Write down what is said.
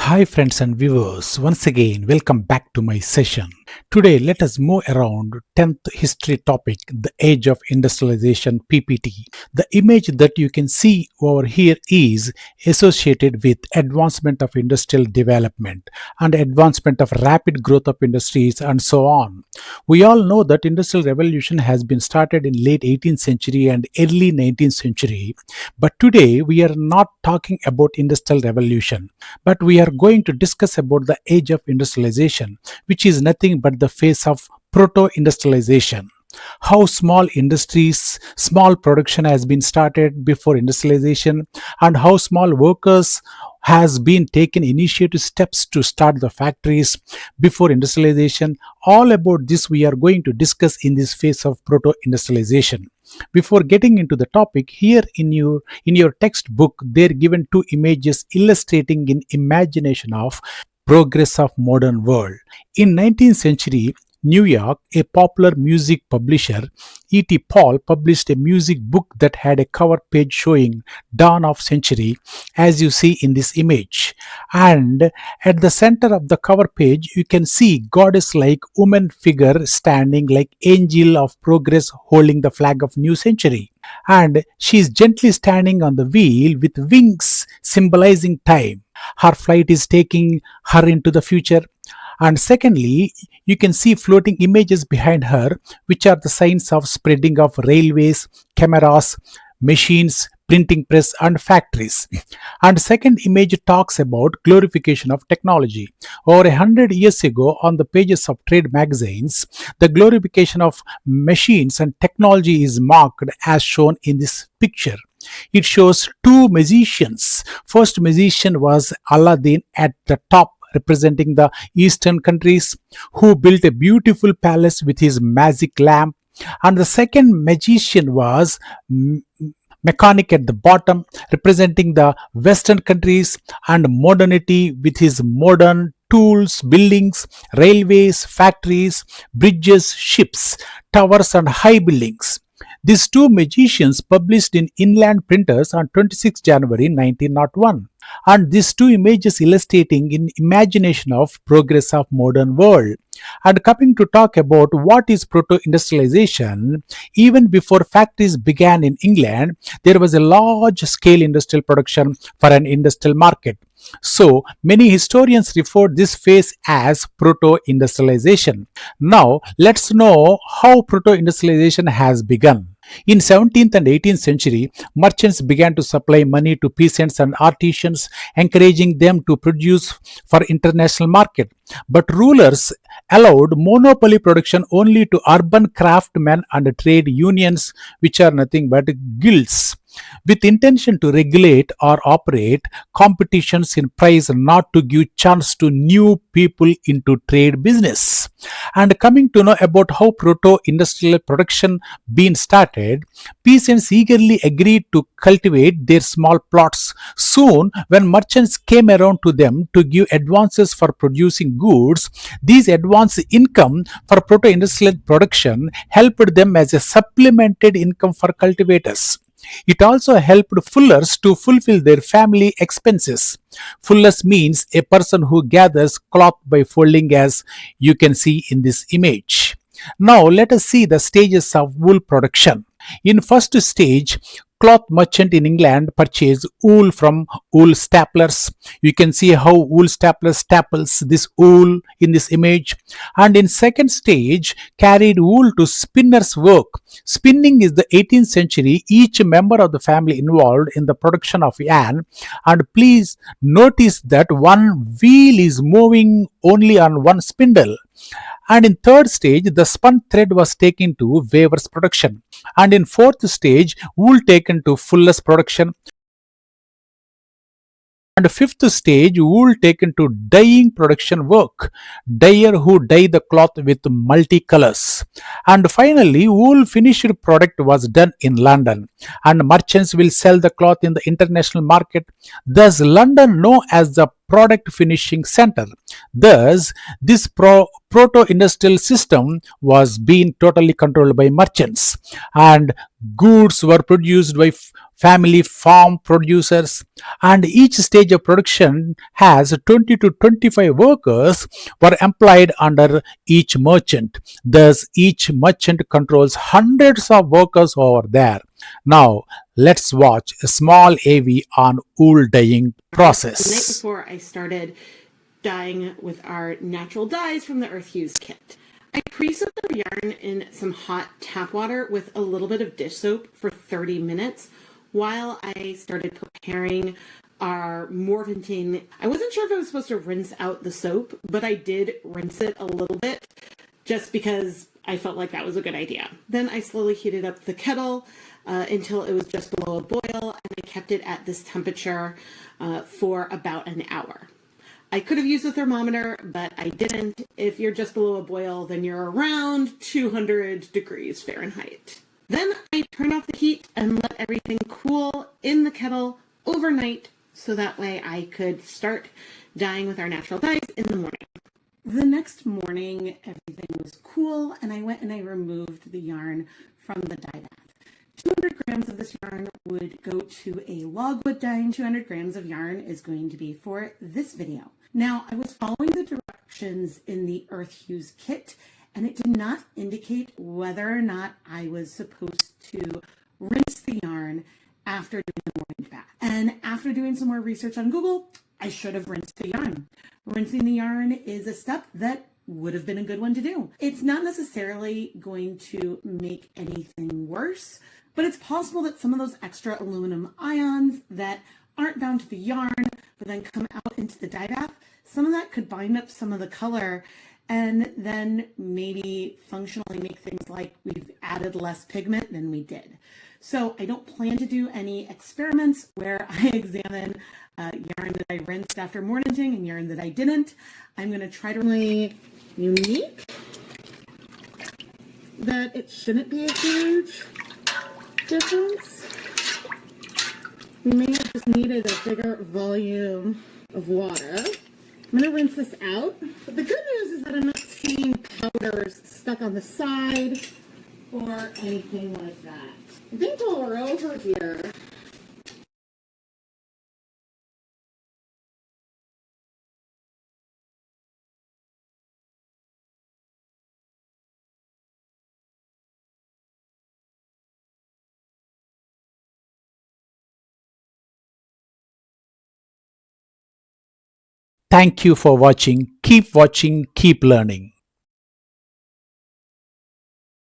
Hi friends and viewers, once again welcome back to my session. Today let us move around 10th history topic, the age of industrialization PPT. The image that you can see over here is associated with advancement of industrial development and advancement of rapid growth of industries and so on. We all know that industrial revolution has been started in late 18th century and early 19th century, but today we are not talking about industrial revolution, but we are going to discuss about the age of industrialization, which is nothing but the phase of proto-industrialization. How small industries, small production has been started before industrialization, and how small workers has been taken initiative steps to start the factories before industrialization. All about this we are going to discuss in this phase of proto-industrialization. Before getting into the topic, here in your textbook they're given two images illustrating in imagination of progress of modern world. In 19th century New York, a popular music publisher, ETPaull, published a music book that had a cover page showing dawn of century, as you see in this image. And at the center of the cover page, you can see goddess-like woman figure standing like angel of progress holding the flag of new century. And she is gently standing on the wheel with wings symbolizing time. Her flight is taking her into the future. And secondly, you can see floating images behind her, which are the signs of spreading of railways, cameras, machines, printing press and factories. And second image talks about glorification of technology. Over 100 years ago, on the pages of trade magazines, the glorification of machines and technology is marked as shown in this picture. It shows two magicians. First magician was Aladdin at the top, representing the eastern countries, who built a beautiful palace with his magic lamp. And the second magician was mechanic at the bottom, representing the western countries and modernity with his modern tools, buildings, railways, factories, bridges, ships, towers and high buildings. These two magicians published in Inland Printers on 26 January 1901. And these two images illustrating in imagination of progress of modern world. And coming to talk about what is proto-industrialization, even before factories began in England, there was a large-scale industrial production for an industrial market. So, many historians refer this phase as proto-industrialization. Now, let's know how proto-industrialization has begun. In 17th and 18th century, merchants began to supply money to peasants and artisans, encouraging them to produce for international market. But rulers allowed monopoly production only to urban craftsmen and trade unions, which are nothing but guilds, with intention to regulate or operate competitions in price, not to give chance to new people into trade business. And coming to know about how proto-industrial production being started, peasants eagerly agreed to cultivate their small plots. Soon, when merchants came around to them to give advances for producing goods, these advance income for proto-industrial production helped them as a supplemented income for cultivators. It also helped fullers to fulfill their family expenses. Fullers means a person who gathers cloth by folding, as you can see in this image. Now let us see the stages of wool production. In first stage, cloth merchant in England purchased wool from wool staplers. You can see how wool stapler staples this wool in this image. And in second stage, carried wool to spinners' work. Spinning is the 18th century. Each member of the family involved in the production of yarn. And please notice that one wheel is moving only on one spindle. And in third stage, the spun thread was taken to weavers' production. And in fourth stage, wool taken to fullers' production. And fifth stage, wool taken to dyeing production work. Dyer who dye the cloth with multicolors. And finally, wool finished product was done in London. And merchants will sell the cloth in the international market. Thus, London known as the product finishing center. Thus, this proto-industrial system was being totally controlled by merchants, and goods were produced by family farm producers, and each stage of production has 20 to 25 workers were employed under each merchant. Thus, each merchant controls hundreds of workers over there. Now, let's watch a small AV on wool dyeing process. The night before I started dyeing with our natural dyes from the Earth Hues kit. I pre-soaked the yarn in some hot tap water with a little bit of dish soap for 30 minutes while I started preparing our Morventing. I wasn't sure if I was supposed to rinse out the soap, but I did rinse it a little bit just because I felt like that was a good idea. Then I slowly heated up the kettle until it was just below a boil, and I kept it at this temperature for about an hour. I could have used a thermometer, but I didn't. If you're just below a boil, then you're around 200 degrees Fahrenheit. Then I turned off the heat and let everything cool in the kettle overnight so that way I could start dyeing with our natural dyes in the morning. The next morning, everything was cool, and I went and I removed the yarn from the dye bath. 200 grams of this yarn would go to a logwood dye, and 200 grams of yarn is going to be for this video. Now, I was following the directions in the Earth Hues kit, and it did not indicate whether or not I was supposed to rinse the yarn after doing the morning bath. And after doing some more research on Google, I should have rinsed the yarn. Rinsing the yarn is a step that would have been a good one to do. It's not necessarily going to make anything worse, but it's possible that some of those extra aluminum ions that aren't bound to the yarn, but then come out into the dye bath, some of that could bind up some of the color and then maybe functionally make things like we've added less pigment than we did. So I don't plan to do any experiments where I examine yarn that I rinsed after morninging and yarn that I didn't. I'm going to try to really unique that it shouldn't be a huge difference. We may have just needed a bigger volume of water. I'm going to rinse this out. But the good news is that I'm not seeing powders stuck on the side or anything like that. I think while we're over here, Thank you for watching. Keep watching, keep learning.